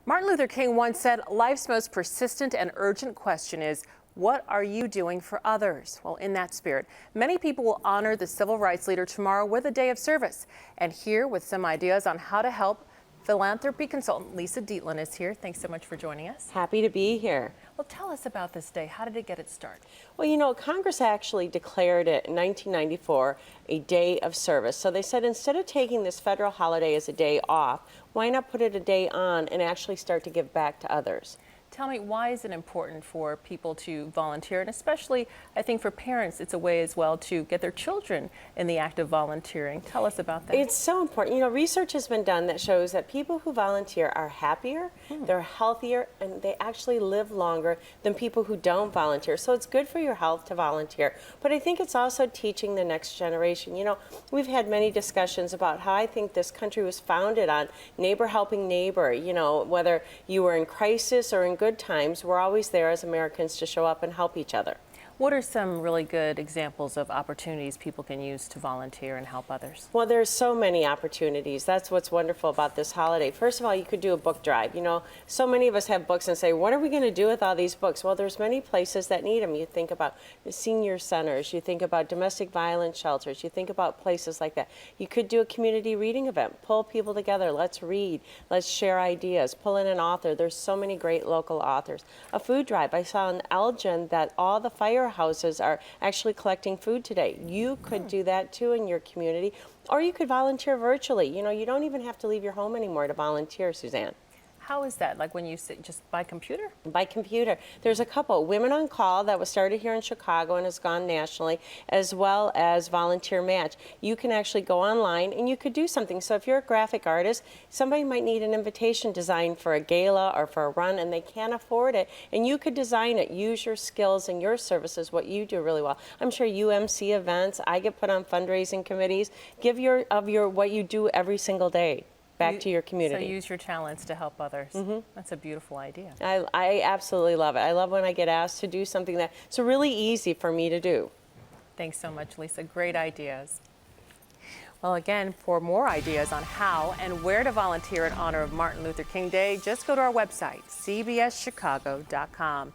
Martin Luther King once said, life's most persistent and urgent question is, what are you doing for others? Well, in that spirit, many people will honor the civil rights leader tomorrow with a day of service. And here with some ideas on how to help, philanthropy consultant Lisa Dietlin is here. Thanks so much for joining us. Happy to be here. Well, tell us about this day. How did it get its start? Well, you know, Congress actually declared it in 1994 a day of service. So they said instead of taking this federal holiday as a day off, why not put it a day on and actually start to give back to others? Tell me, why is it important for people to volunteer? And especially, I think for parents, it's a way as well to get their children in the act of volunteering. Tell us about that. It's so important. You know, research has been done that shows that people who volunteer are happier, they're healthier, and they actually live longer than people who don't volunteer. So it's good for your health to volunteer. But I think it's also teaching the next generation. You know, we've had many discussions about how I think this country was founded on neighbor helping neighbor. You know, whether you were in crisis or in good times, we're always there as Americans to show up and help each other. What are some really good examples of opportunities people can use to volunteer and help others? Well, there's so many opportunities. That's what's wonderful about this holiday. First of all, you could do a book drive. You know, so many of us have books and say, what are we going to do with all these books? Well, there's many places that need them. You think about the senior centers, you think about domestic violence shelters, you think about places like that. You could do a community reading event, pull people together, let's read, let's share ideas, pull in an author. There's so many great local authors. A food drive. I saw in Elgin that all the firehouses are actually collecting food today. You could do that too in your community, or you could volunteer virtually. You know, you don't even have to leave your home anymore to volunteer, Suzanne. How is that? Like when you sit just by computer? By computer. There's a couple, Women on Call, that was started here in Chicago and has gone nationally, as well as Volunteer Match. You can actually go online and you could do something. So if you're a graphic artist, somebody might need an invitation designed for a gala or for a run and they can't afford it, and you could design it. Use your skills and your services, what you do really well. I'm sure UMC events, I get put on fundraising committees. Give what you do every single day back to your community. So use your talents to help others. That's a beautiful idea. I absolutely love it. I love when I get asked to do something that's really easy for me to do. Thanks so much, Lisa. Great ideas. Well, again, for more ideas on how and where to volunteer in honor of Martin Luther King Day, just go to our website, cbschicago.com.